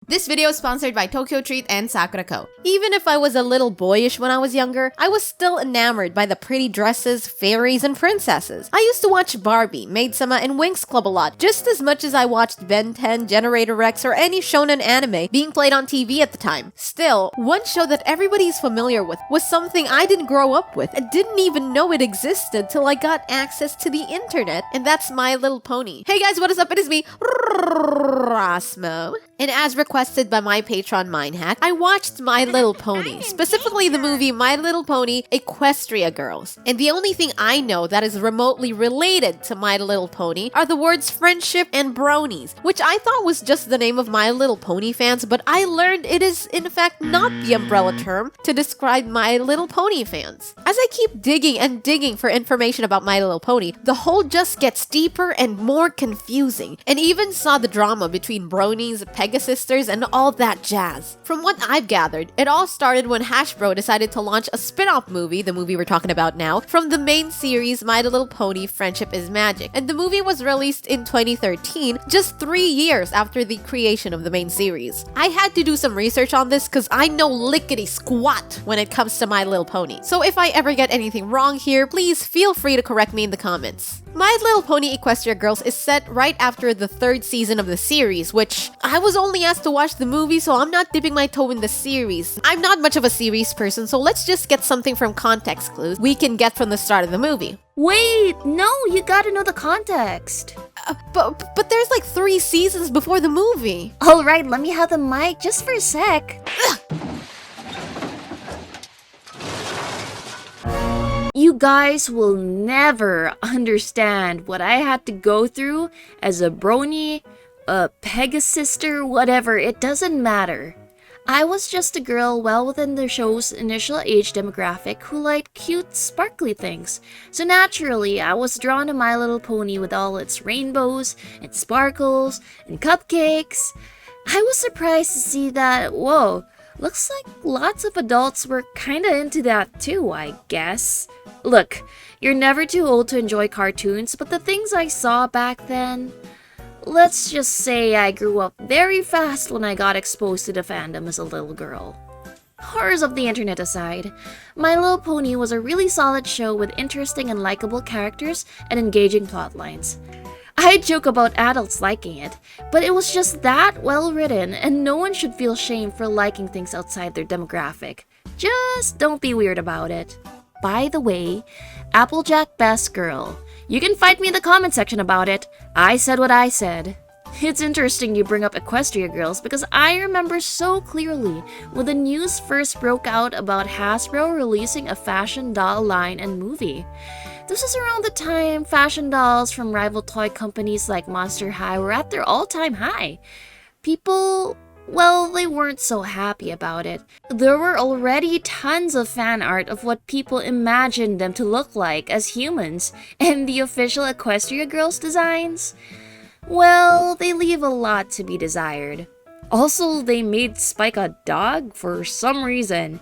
This video is sponsored by Tokyo Treat and Sakura Co. Even if I was a little boyish when I was younger, I was still enamored by the pretty dresses, fairies, and princesses. I used to watch Barbie, Maid-sama, and Winx Club a lot, just as much as I watched Ben 10, Generator Rex, or any shonen anime being played on TV at the time. Still, one show that everybody is familiar with was something I didn't grow up with and didn't even know it existed till I got access to the internet, and that's My Little Pony. Hey guys, what is up? It is me, Rosmo. And as requested by my patron Mindhack, I watched My Little Pony, specifically the movie My Little Pony Equestria Girls. And the only thing I know that is remotely related to My Little Pony are the words friendship and bronies, which I thought was just the name of My Little Pony fans, but I learned it is in fact not the umbrella term to describe My Little Pony fans. As I keep digging and digging for information about My Little Pony, the whole just gets deeper and more confusing, and even saw the drama between bronies, Sisters, and all that jazz. From what I've gathered, it all started when Hasbro decided to launch a spin-off movie, the movie we're talking about now, from the main series My Little Pony Friendship is Magic. And the movie was released in 2013, just 3 years after the creation of the main series. I had to do some research on this because I know lickety squat when it comes to My Little Pony. So if I ever get anything wrong here, please feel free to correct me in the comments. My Little Pony Equestria Girls is set right after the 3rd season of the series, which I was only asked to watch the movie, so I'm not dipping my toe in the series. I'm not much of a series person, so let's just get something from context clues we can get from the start of the movie. Wait, no, you gotta know the context. But there's like 3 seasons before the movie. Alright, let me have the mic just for a sec. You guys will never understand what I had to go through as a brony, a Pegasister, whatever, it doesn't matter. I was just a girl well within the show's initial age demographic who liked cute, sparkly things. So naturally, I was drawn to My Little Pony with all its rainbows and sparkles and cupcakes. I was surprised to see that, whoa, looks like lots of adults were kinda into that too, I guess. Look, you're never too old to enjoy cartoons, but the things I saw back then... Let's just say I grew up very fast when I got exposed to the fandom as a little girl. Horrors of the internet aside, My Little Pony was a really solid show with interesting and likable characters and engaging plotlines. I joke about adults liking it, but it was just that well written, and no one should feel shame for liking things outside their demographic. Just don't be weird about it. By the way, Applejack Best Girl. You can fight me in the comment section about it. I said what I said. It's interesting you bring up Equestria Girls because I remember so clearly when the news first broke out about Hasbro releasing a fashion doll line and movie. This was around the time fashion dolls from rival toy companies like Monster High were at their all-time high. People... well, they weren't so happy about it. There were already tons of fan art of what people imagined them to look like as humans, and the official Equestria Girls designs? Well, they leave a lot to be desired. Also, they made Spike a dog for some reason.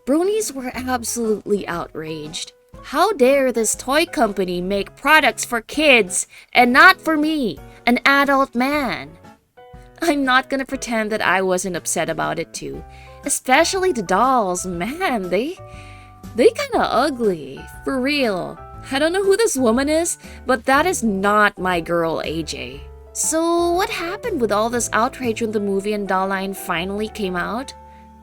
Bronies were absolutely outraged. How dare this toy company make products for kids and not for me, an adult man? I'm not gonna pretend that I wasn't upset about it too. Especially the dolls, man, they kinda ugly, for real. I don't know who this woman is, but that is not my girl AJ. So what happened with all this outrage when the movie and doll line finally came out?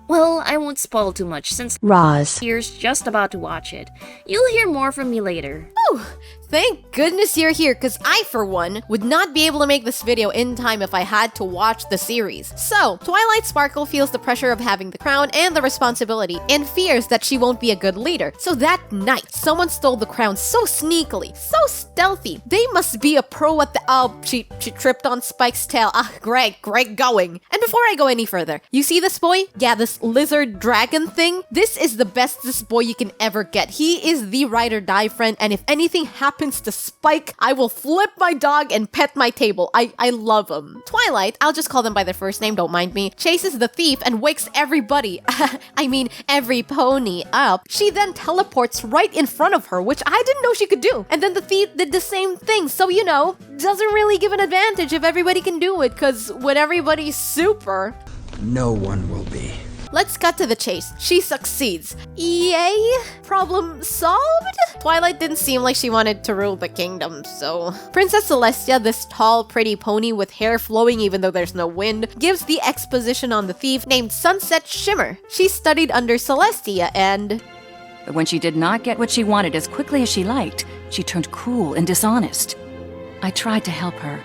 Well, I won't spoil too much since Roz here's just about to watch it. You'll hear more from me later. Whew, thank goodness you're here, because I, for one, would not be able to make this video in time if I had to watch the series. So, Twilight Sparkle feels the pressure of having the crown and the responsibility, and fears that she won't be a good leader. So that night, someone stole the crown so sneakily, so stealthy. They must be a pro at the- oh, she tripped on Spike's tail. Ah, great going. And before I go any further, you see this boy? Yeah, this lizard dragon thing? This is the bestest boy you can ever get. He is the ride or die friend, and if anything happens happens to Spike, I will flip my dog and pet my table. I love them. Twilight, I'll just call them by their first name, don't mind me, chases the thief and wakes everybody, every pony up. She then teleports right in front of her, which I didn't know she could do. And then the thief did the same thing. So, doesn't really give an advantage if everybody can do it, because when everybody's super, no one will be. Let's cut to the chase. She succeeds. Yay! Problem solved? Twilight didn't seem like she wanted to rule the kingdom, so... Princess Celestia, this tall, pretty pony with hair flowing even though there's no wind, gives the exposition on the thief named Sunset Shimmer. She studied under Celestia and... But when she did not get what she wanted as quickly as she liked, she turned cruel and dishonest. I tried to help her,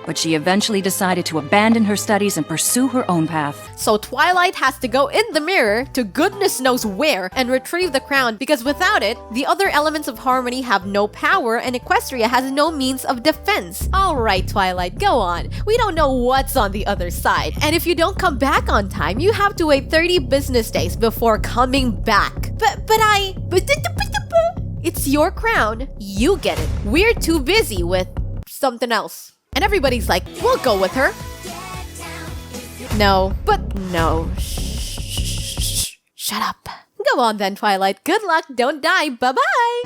but she eventually decided to abandon her studies and pursue her own path. So Twilight has to go in the mirror to goodness knows where and retrieve the crown, because without it, the other elements of harmony have no power and Equestria has no means of defense. Alright, Twilight, go on. We don't know what's on the other side. And if you don't come back on time, you have to wait 30 business days before coming back. But it's your crown. You get it. We're too busy with something else. And everybody's like, we'll go with her. No. Shh. Shut up. Go on then, Twilight. Good luck. Don't die. Bye-bye.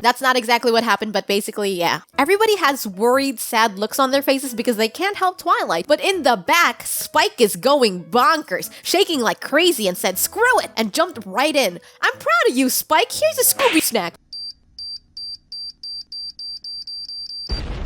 That's not exactly what happened, but basically, yeah. Everybody has worried, sad looks on their faces because they can't help Twilight. But in the back, Spike is going bonkers, shaking like crazy and said, screw it, and jumped right in. I'm proud of you, Spike. Here's a Scooby snack.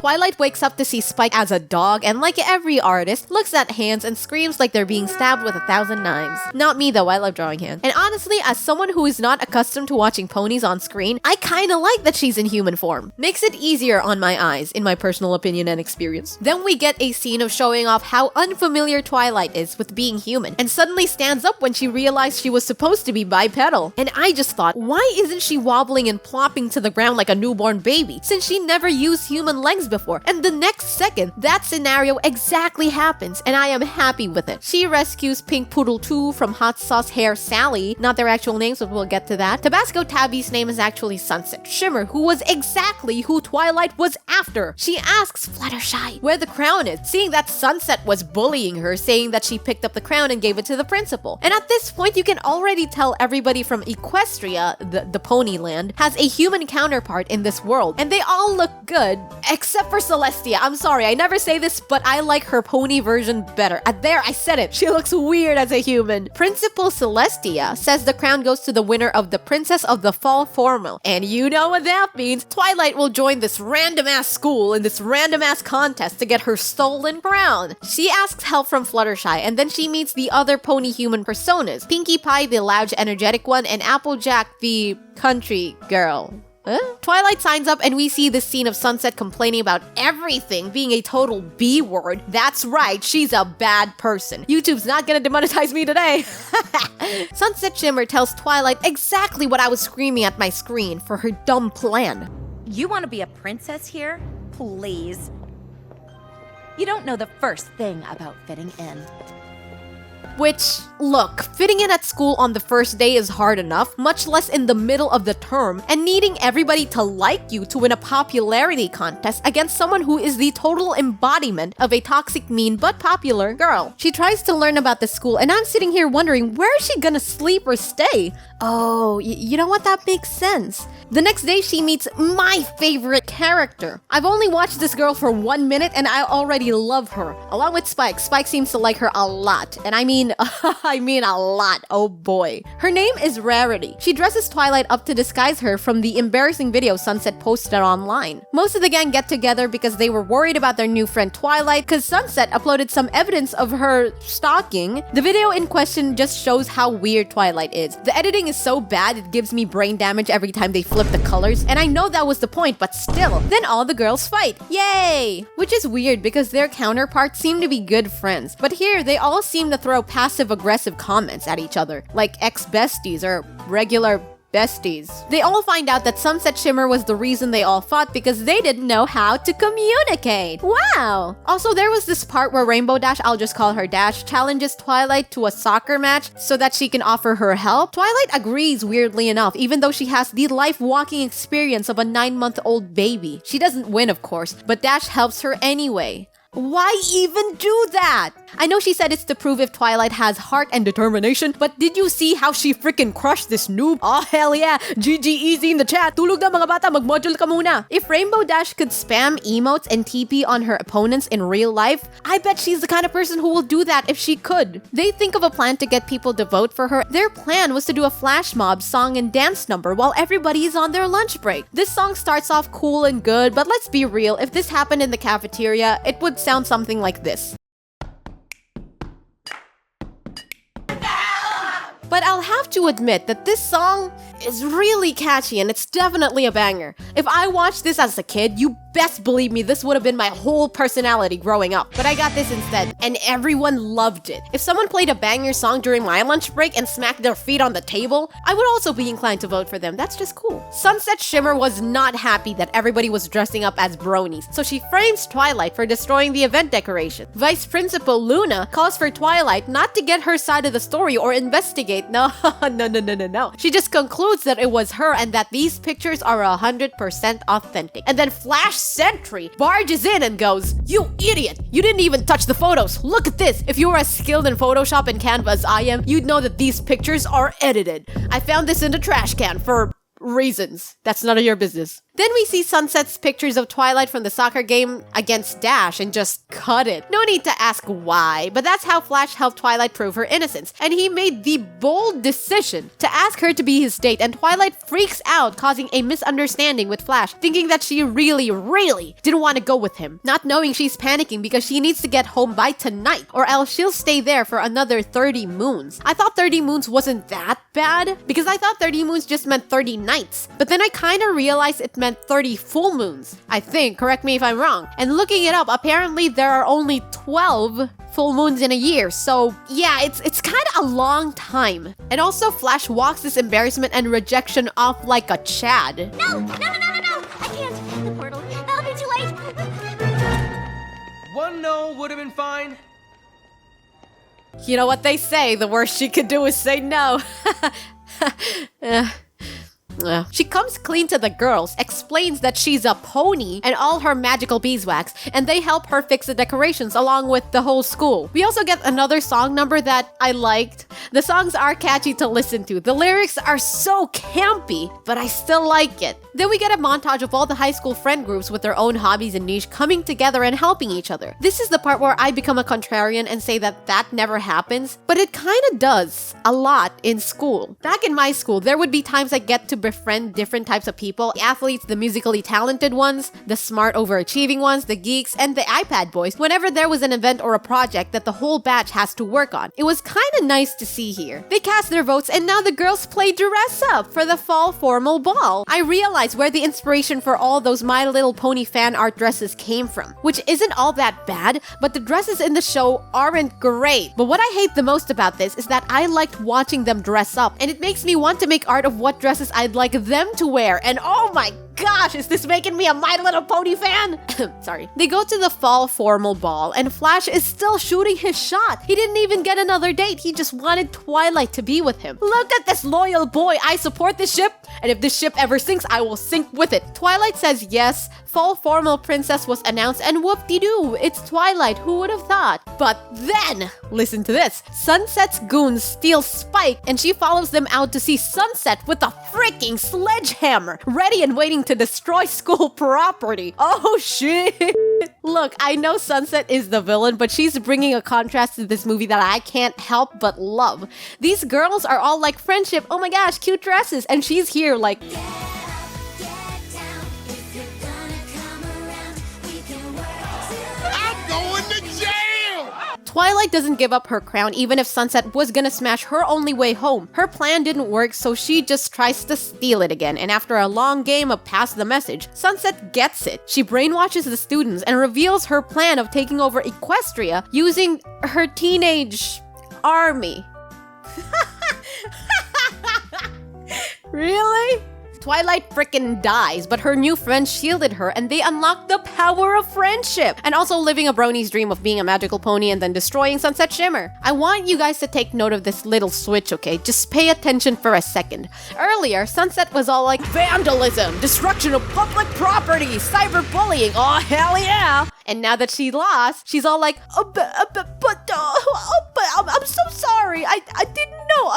Twilight wakes up to see Spike as a dog and, like every artist, looks at hands and screams like they're being stabbed with 1,000 knives. Not me though, I love drawing hands. And honestly, as someone who is not accustomed to watching ponies on screen, I kinda like that she's in human form. Makes it easier on my eyes, in my personal opinion and experience. Then we get a scene of showing off how unfamiliar Twilight is with being human, and suddenly stands up when she realized she was supposed to be bipedal. And I just thought, why isn't she wobbling and plopping to the ground like a newborn baby, since she never used human legs before? And the next second, that scenario exactly happens, and I am happy with it. She rescues Pink Poodle 2 from Hot Sauce Hair Sally, not their actual names, but we'll get to that. Tabasco Tabby's name is actually Sunset Shimmer, who was exactly who Twilight was after. She asks Fluttershy where the crown is, seeing that Sunset was bullying her, saying that she picked up the crown and gave it to the principal. And at this point, you can already tell everybody from Equestria, the Ponyland, has a human counterpart in this world, and they all look good, except for Celestia. I'm sorry, I never say this, but I like her pony version better. There, I said it. She looks weird as a human. Principal Celestia says the crown goes to the winner of the Princess of the Fall Formal. And you know what that means. Twilight will join this random-ass school in this random-ass contest to get her stolen crown. She asks help from Fluttershy, and then she meets the other pony human personas. Pinkie Pie, the loud, energetic one, and Applejack, the country girl. Huh? Twilight signs up and we see this scene of Sunset complaining about everything being a total B word. That's right, she's a bad person. YouTube's not gonna demonetize me today. Sunset Shimmer tells Twilight exactly what I was screaming at my screen for her dumb plan. You want to be a princess here? Please. You don't know the first thing about fitting in. Which, look, fitting in at school on the first day is hard enough, much less in the middle of the term, and needing everybody to like you to win a popularity contest against someone who is the total embodiment of a toxic, mean, but popular girl. She tries to learn about the school, and I'm sitting here wondering, where is she gonna sleep or stay? Oh, you know what? That makes sense. The next day, she meets my favorite character. I've only watched this girl for 1 minute, and I already love her. Along with Spike. Spike seems to like her a lot. And I mean a lot. Oh boy. Her name is Rarity. She dresses Twilight up to disguise her from the embarrassing video Sunset posted online. Most of the gang get together because they were worried about their new friend Twilight, because Sunset uploaded some evidence of her stalking. The video in question just shows how weird Twilight is. The editing is so bad it gives me brain damage every time they flip the colors, and I know that was the point, but still. Then all the girls fight. Yay! Which is weird because their counterparts seem to be good friends, but here they all seem to throw passive-aggressive comments at each other, like ex-besties or regular besties. They all find out that Sunset Shimmer was the reason they all fought because they didn't know how to communicate. Wow! Also, there was this part where Rainbow Dash, I'll just call her Dash, challenges Twilight to a soccer match so that she can offer her help. Twilight agrees, weirdly enough, even though she has the life-walking experience of a 9-month-old baby. She doesn't win, of course, but Dash helps her anyway. Why even do that? I know she said it's to prove if Twilight has heart and determination, but did you see how she freaking crushed this noob? Oh, hell yeah! GG easy in the chat! Tulog na mga bata, mag-module ka muna! If Rainbow Dash could spam emotes and TP on her opponents in real life, I bet she's the kind of person who will do that if she could. They think of a plan to get people to vote for her. Their plan was to do a flash mob song and dance number while everybody is on their lunch break. This song starts off cool and good, but let's be real, if this happened in the cafeteria, it would sound something like this. But I'll have to admit that this song is really catchy and it's definitely a banger. If I watched this as a kid, you best believe me this would have been my whole personality growing up. But I got this instead, and everyone loved it. If someone played a banger song during my lunch break and smacked their feet on the table, I would also be inclined to vote for them. That's just cool. Sunset Shimmer was not happy that everybody was dressing up as bronies, so she frames Twilight for destroying the event decoration. Vice Principal Luna calls for Twilight not to get her side of the story or investigate. No. She just concludes that it was her and that these pictures are 100% authentic. And then Flash Sentry barges in and goes, "You idiot! You didn't even touch the photos! Look at this! If you were as skilled in Photoshop and Canva as I am, you'd know that these pictures are edited. I found this in the trash can for reasons. That's none of your business." Then we see Sunset's pictures of Twilight from the soccer game against Dash and just cut it. No need to ask why, but that's how Flash helped Twilight prove her innocence. And he made the bold decision to ask her to be his date, and Twilight freaks out, causing a misunderstanding with Flash, thinking that she really didn't want to go with him, not knowing she's panicking because she needs to get home by tonight, or else she'll stay there for another 30 moons. I thought 30 moons wasn't that bad, because I thought 30 moons just meant 30 nights. But then I kind of realized it meant 30 full moons. I think, correct me if I'm wrong. And looking it up, apparently there are only 12 full moons in a year, so yeah, it's kind of a long time. And also, Flash walks this embarrassment and rejection off like a Chad. No! I can't. The portal. That'll be too late. One no would have been fine. You know what they say, the worst she could do is say no. She comes clean to the girls, explains that she's a pony and all her magical beeswax, and they help her fix the decorations along with the whole school. We also get another song number that I liked. The songs are catchy to listen to. The lyrics are so campy, but I still like it. Then we get a montage of all the high school friend groups with their own hobbies and niche coming together and helping each other. This is the part where I become a contrarian and say that that never happens, but it kind of does a lot in school. Back in my school, there would be times I get to befriend different types of people: the athletes, the musically talented ones, the smart overachieving ones, the geeks, and the iPad boys whenever there was an event or a project that the whole batch has to work on. It was kind of nice to see here. They cast their votes and now the girls play dress up for the fall formal ball. I realized where the inspiration for all those My Little Pony fan art dresses came from, which isn't all that bad, but the dresses in the show aren't great. But what I hate the most about this is that I liked watching them dress up, and it makes me want to make art of what dresses I'd like them to wear, and oh my gosh, is this making me a My Little Pony fan? Sorry. They go to the fall formal ball, and Flash is still shooting his shot. He didn't even get another date. He just wanted Twilight to be with him. Look at this loyal boy. I support this ship, and if this ship ever sinks, I will sink with it. Twilight says yes. Fall formal princess was announced, and whoop-de-doo, it's Twilight. Who would have thought? But then, listen to this. Sunset's goons steal Spike, and she follows them out to see Sunset with a freaking sledgehammer, ready and waiting to destroy school property. Oh shit. Look, I know Sunset is the villain, but she's bringing a contrast to this movie that I can't help but love. These girls are all like friendship, oh my gosh, cute dresses, and she's here like... Twilight doesn't give up her crown even if Sunset was gonna smash her only way home. Her plan didn't work, so she just tries to steal it again, and after a long game of pass the message, Sunset gets it. She brainwashes the students and reveals her plan of taking over Equestria using her teenage army. Really? Twilight frickin' dies, but her new friends shielded her and they unlocked the power of friendship. And also living a brony's dream of being a magical pony and then destroying Sunset Shimmer. I want you guys to take note of this little switch, okay? Just pay attention for a second. Earlier, Sunset was all like, vandalism, destruction of public property, cyberbullying, oh hell yeah! And now that she lost, she's all like, but I'm so sorry, I didn't know.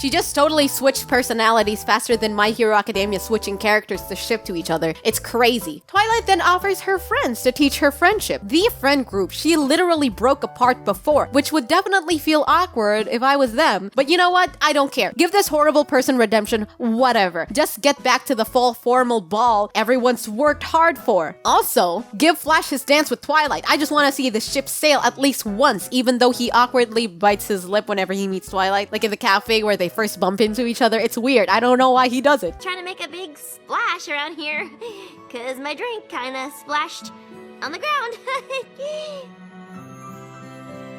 She just totally switched personalities faster than My Hero Academia switching characters to ship to each other. It's crazy. Twilight then offers her friends to teach her friendship. The friend group she literally broke apart before, which would definitely feel awkward if I was them. But you know what? I don't care. Give this horrible person redemption, whatever. Just get back to the fall formal ball everyone's worked hard for. Also, give Flash his dance with Twilight. I just want to see the ship sail at least once, even though he awkwardly bites his lip whenever he meets Twilight. Like in the cafe where they first bump into each other. It's weird. I don't know why he does it. Trying to make a big splash around here, cause my drink kinda splashed on the ground.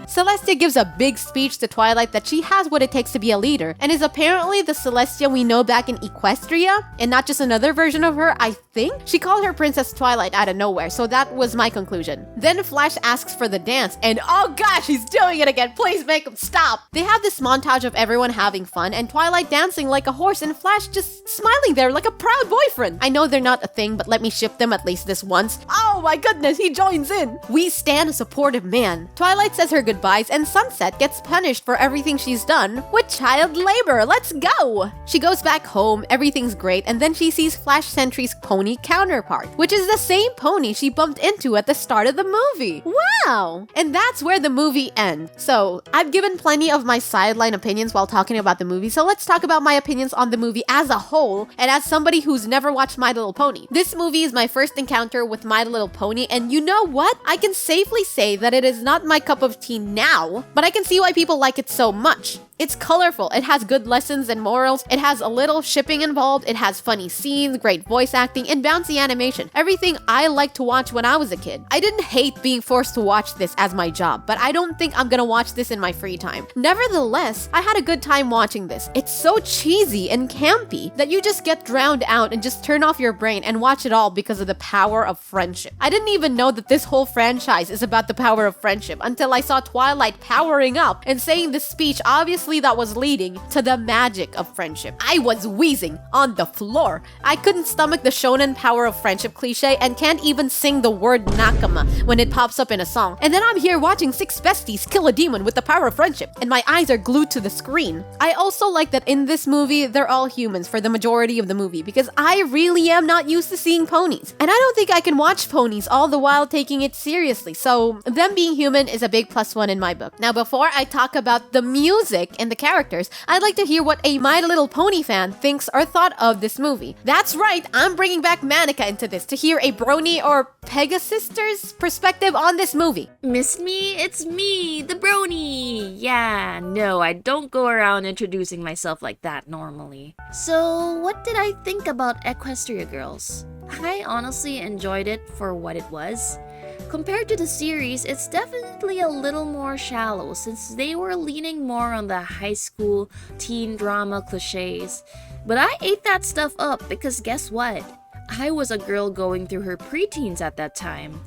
Celestia gives a big speech to Twilight that she has what it takes to be a leader, and is apparently the Celestia we know back in Equestria, and not just another version of her, I think? She called her Princess Twilight out of nowhere, so that was my conclusion. Then Flash asks for the dance, and oh gosh, he's doing it again, please make him stop! They have this montage of everyone having fun, and Twilight dancing like a horse, and Flash just smiling there like a proud boyfriend. I know they're not a thing, but let me ship them at least this once. Oh my goodness, he joins in! We stand a supportive man. Twilight says her goodbyes, and Sunset gets punished for everything she's done with child labor. Let's go! She goes back home, everything's great, and then she sees Flash Sentry's pony counterpart, which is the same pony she bumped into at the start of the movie. Wow! And that's where the movie ends. So, I've given plenty of my sideline opinions while talking about the movie, so let's talk about my opinions on the movie as a whole, and as somebody who's never watched My Little Pony. This movie is my first encounter with My Little Pony, and you know what? I can safely say that it is not my cup of tea now, but I can see why people like it so much. It's colorful, it has good lessons and morals, it has a little shipping involved, it has funny scenes, great voice acting, and bouncy animation. Everything I liked to watch when I was a kid. I didn't hate being forced to watch this as my job, but I don't think I'm gonna watch this in my free time. Nevertheless, I had a good time watching this. It's so cheesy and campy that you just get drowned out and just turn off your brain and watch it all because of the power of friendship. I didn't even know that this whole franchise is about the power of friendship until I saw Twilight powering up and saying this speech obviously that was leading to the magic of friendship. I was wheezing on the floor. I couldn't stomach the shonen power of friendship cliche and can't even sing the word nakama when it pops up in a song. And then I'm here watching 6 besties kill a demon with the power of friendship, and my eyes are glued to the screen. I also like that in this movie, they're all humans for the majority of the movie because I really am not used to seeing ponies. And I don't think I can watch ponies all the while taking it seriously, so them being human is a big plus one in my book. Now, before I talk about the music and the characters, I'd like to hear what a My Little Pony fan thinks or thought of this movie. That's right, I'm bringing back Manika into this to hear a brony or Pegasister's perspective on this movie. Miss me? It's me, the brony! Yeah, no, I don't go around introducing myself like that normally. So, what did I think about Equestria Girls? I honestly enjoyed it for what it was. Compared to the series, it's definitely a little more shallow since they were leaning more on the high school teen drama cliches. But I ate that stuff up because guess what? I was a girl going through her preteens at that time.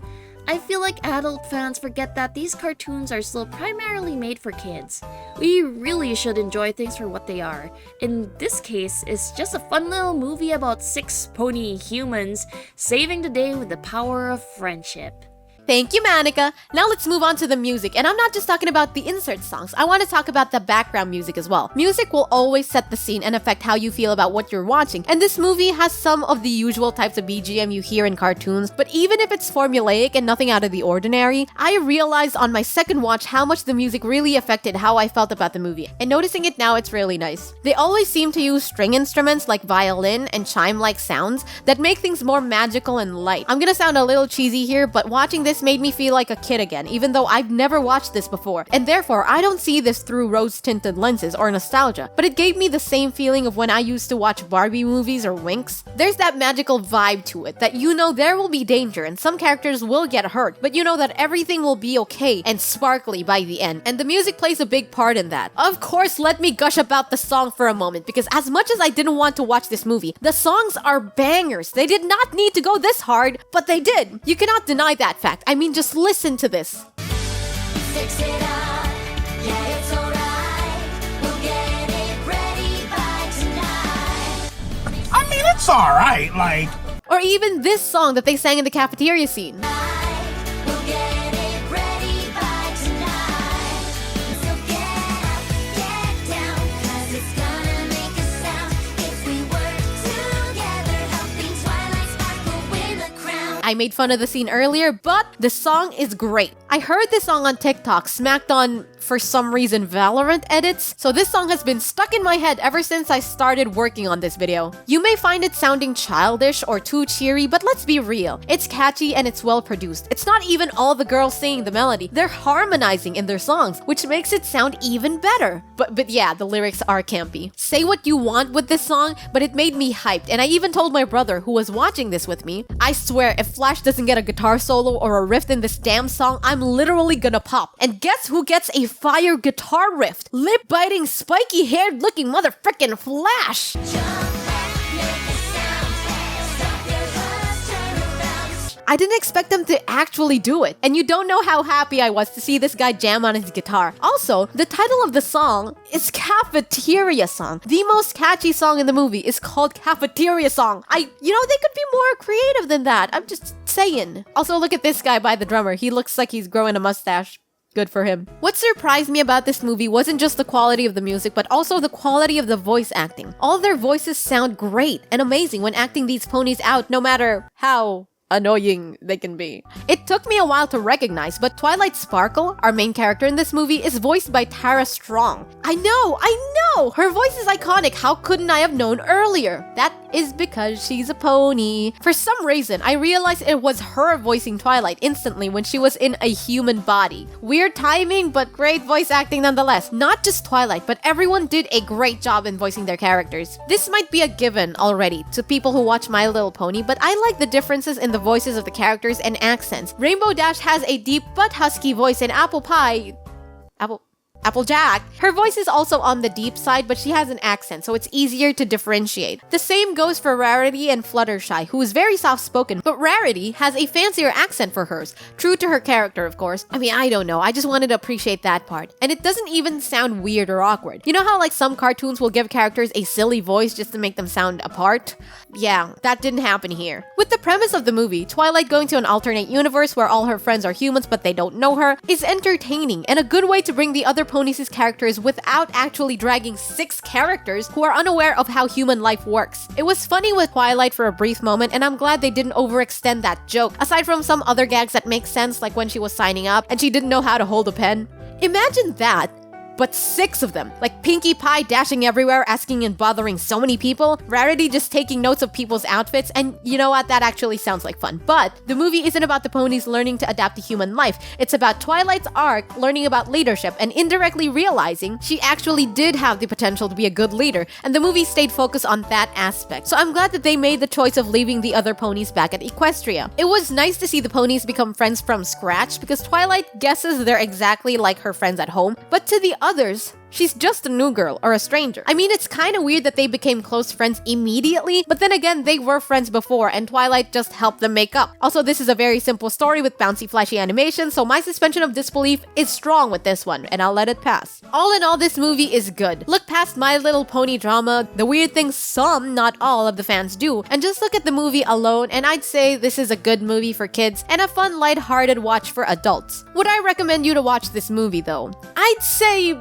I feel like adult fans forget that these cartoons are still primarily made for kids. We really should enjoy things for what they are. In this case, it's just a fun little movie about 6 pony humans saving the day with the power of friendship. Thank you, Manika. Now let's move on to the music, and I'm not just talking about the insert songs. I want to talk about the background music as well. Music will always set the scene and affect how you feel about what you're watching, and this movie has some of the usual types of BGM you hear in cartoons, but even if it's formulaic and nothing out of the ordinary, I realized on my second watch how much the music really affected how I felt about the movie, and noticing it now, it's really nice. They always seem to use string instruments like violin and chime-like sounds that make things more magical and light. I'm gonna sound a little cheesy here, but watching this this made me feel like a kid again, even though I've never watched this before, and therefore I don't see this through rose-tinted lenses or nostalgia, but it gave me the same feeling of when I used to watch Barbie movies or Winx. There's that magical vibe to it, that you know there will be danger and some characters will get hurt, but you know that everything will be okay and sparkly by the end, and the music plays a big part in that. Of course, let me gush about the song for a moment, because as much as I didn't want to watch this movie, the songs are bangers. They did not need to go this hard, but they did. You cannot deny that fact. I mean, just listen to this. Fix it up, yeah, it's alright. We'll get it ready by tonight. I mean, it's alright, like... Or even this song that they sang in the cafeteria scene. We'll get it ready by tonight. So get up, get down, 'cause it's gonna make a sound. If we work together, helping Twilight Sparkle win the crown. I made fun of the scene earlier, but the song is great. I heard this song on TikTok, smacked on, for some reason, Valorant edits, so this song has been stuck in my head ever since I started working on this video. You may find it sounding childish or too cheery, but let's be real. It's catchy and it's well produced. It's not even all the girls singing the melody. They're harmonizing in their songs, which makes it sound even better. But yeah, the lyrics are campy. Say what you want with this song, but it made me hyped, and I even told my brother, who was watching this with me, I swear, if Flash doesn't get a guitar solo or a riff in this damn song, I'm literally gonna pop. And guess who gets a fire guitar riff? Lip-biting, spiky-haired looking motherfrickin' Flash! I didn't expect them to actually do it, and you don't know how happy I was to see this guy jam on his guitar. Also, the title of the song is Cafeteria Song. The most catchy song in the movie is called Cafeteria Song. They could be more creative than that. I'm just saying. Also, look at this guy by the drummer. He looks like he's growing a mustache. Good for him. What surprised me about this movie wasn't just the quality of the music, but also the quality of the voice acting. All their voices sound great and amazing when acting these ponies out, no matter how annoying they can be. It took me a while to recognize, but Twilight Sparkle, our main character in this movie, is voiced by Tara Strong. I know! Her voice is iconic. How couldn't I have known earlier? That is because she's a pony. For some reason, I realized it was her voicing Twilight instantly when she was in a human body. Weird timing, but great voice acting nonetheless. Not just Twilight, but everyone did a great job in voicing their characters. This might be a given already to people who watch My Little Pony, but I like the differences in the voices of the characters and accents. Rainbow Dash has a deep but husky voice, and Applejack, her voice is also on the deep side, but she has an accent, so it's easier to differentiate. The same goes for Rarity and Fluttershy, who is very soft-spoken, but Rarity has a fancier accent for hers, true to her character, of course. I mean, I don't know, I just wanted to appreciate that part. And it doesn't even sound weird or awkward. You know how like some cartoons will give characters a silly voice just to make them sound apart? Yeah, that didn't happen here. With the premise of the movie, Twilight going to an alternate universe where all her friends are humans but they don't know her, is entertaining and a good way to bring the other ponies' characters without actually dragging 6 characters who are unaware of how human life works. It was funny with Twilight for a brief moment, and I'm glad they didn't overextend that joke, aside from some other gags that make sense, like when she was signing up and she didn't know how to hold a pen. Imagine that, but 6 of them, like Pinkie Pie dashing everywhere, asking and bothering so many people, Rarity just taking notes of people's outfits, and you know what, that actually sounds like fun. But the movie isn't about the ponies learning to adapt to human life. It's about Twilight's arc learning about leadership and indirectly realizing she actually did have the potential to be a good leader, and the movie stayed focused on that aspect. So I'm glad that they made the choice of leaving the other ponies back at Equestria. It was nice to see the ponies become friends from scratch, because Twilight guesses they're exactly like her friends at home, but to the others, she's just a new girl or a stranger. I mean, it's kind of weird that they became close friends immediately, but then again, they were friends before and Twilight just helped them make up. Also, this is a very simple story with bouncy, flashy animation, so my suspension of disbelief is strong with this one, and I'll let it pass. All in all, this movie is good. Look past My Little Pony drama, the weird things some, not all, of the fans do, and just look at the movie alone, and I'd say this is a good movie for kids and a fun, lighthearted watch for adults. Would I recommend you to watch this movie though? I'd say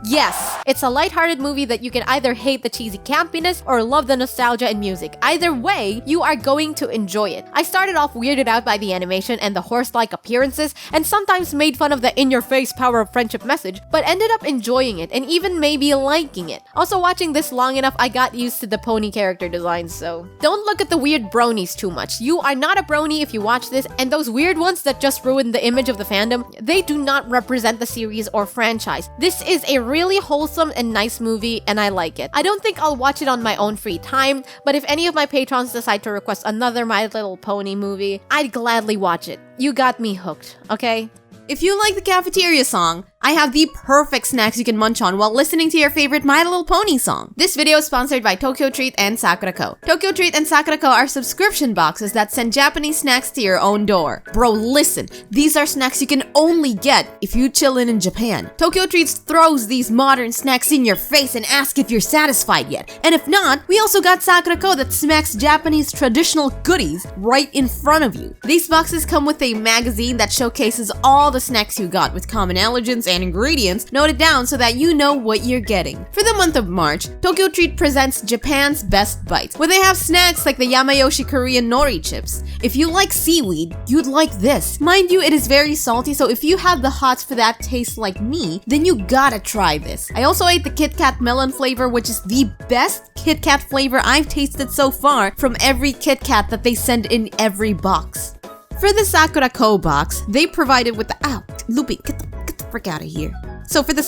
Yes, it's a lighthearted movie that you can either hate the cheesy campiness or love the nostalgia and music. Either way, you are going to enjoy it. I started off weirded out by the animation and the horse-like appearances, and sometimes made fun of the in-your-face power of friendship message, but ended up enjoying it and even maybe liking it. Also, watching this long enough, I got used to the pony character designs, so don't look at the weird bronies too much. You are not a brony if you watch this, and those weird ones that just ruin the image of the fandom, they do not represent the series or franchise. This is a really wholesome and nice movie, and I like it. I don't think I'll watch it on my own free time, but if any of my patrons decide to request another My Little Pony movie, I'd gladly watch it. You got me hooked, okay? If you like the cafeteria song, I have the perfect snacks you can munch on while listening to your favorite My Little Pony song. This video is sponsored by Tokyo Treat and Sakura Co. Tokyo Treat and Sakura Co are subscription boxes that send Japanese snacks to your own door. Bro, listen, these are snacks you can only get if you chillin' in Japan. Tokyo Treats throws these modern snacks in your face and asks if you're satisfied yet. And if not, we also got Sakura Co that smacks Japanese traditional goodies right in front of you. These boxes come with a magazine that showcases all the snacks you got with common allergens and ingredients noted down so that you know what you're getting. For the month of March, Tokyo Treat presents Japan's Best Bites, where they have snacks like the Yamayoshi Korean nori chips. If you like seaweed, you'd like this. Mind you, it is very salty, so if you have the hots for that taste like me, then you gotta try this. I also ate the Kit Kat melon flavor, which is the best Kit Kat flavor I've tasted so far from every Kit Kat that they send in every box. For the Sakura Co box, they provided with the Lupin, get the frick out of here. So for the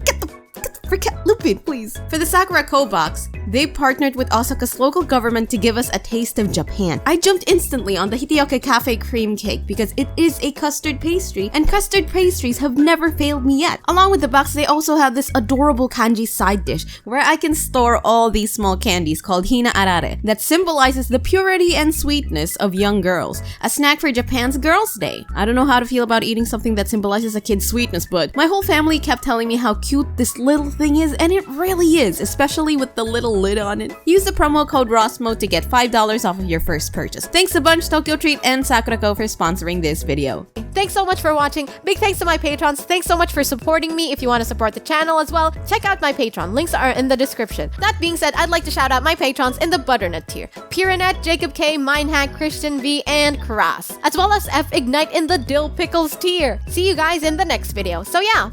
get the frick out, Lupin, please. For the Sakura Co box, they partnered with Osaka's local government to give us a taste of Japan. I jumped instantly on the Hiteoka Cafe cream cake because it is a custard pastry, and custard pastries have never failed me yet. Along with the box, they also have this adorable kanji side dish where I can store all these small candies called hina arare that symbolizes the purity and sweetness of young girls. A snack for Japan's Girls' Day. I don't know how to feel about eating something that symbolizes a kid's sweetness, but my whole family kept telling me how cute this little thing is, and it really is, especially with the little lid on it. Use the promo code ROSMO to get $5 off of your first purchase. Thanks a bunch, Tokyo Treat and Sakura Co for sponsoring this video. Thanks so much for watching. Big thanks to my patrons. Thanks so much for supporting me. If you want to support the channel as well, check out my Patreon. Links are in the description. That being said, I'd like to shout out my patrons in the Butternut tier. Pyranet, Jacob K, Mindhack, Christian V, and Kras, as well as F Ignite in the Dill Pickles tier. See you guys in the next video. So yeah,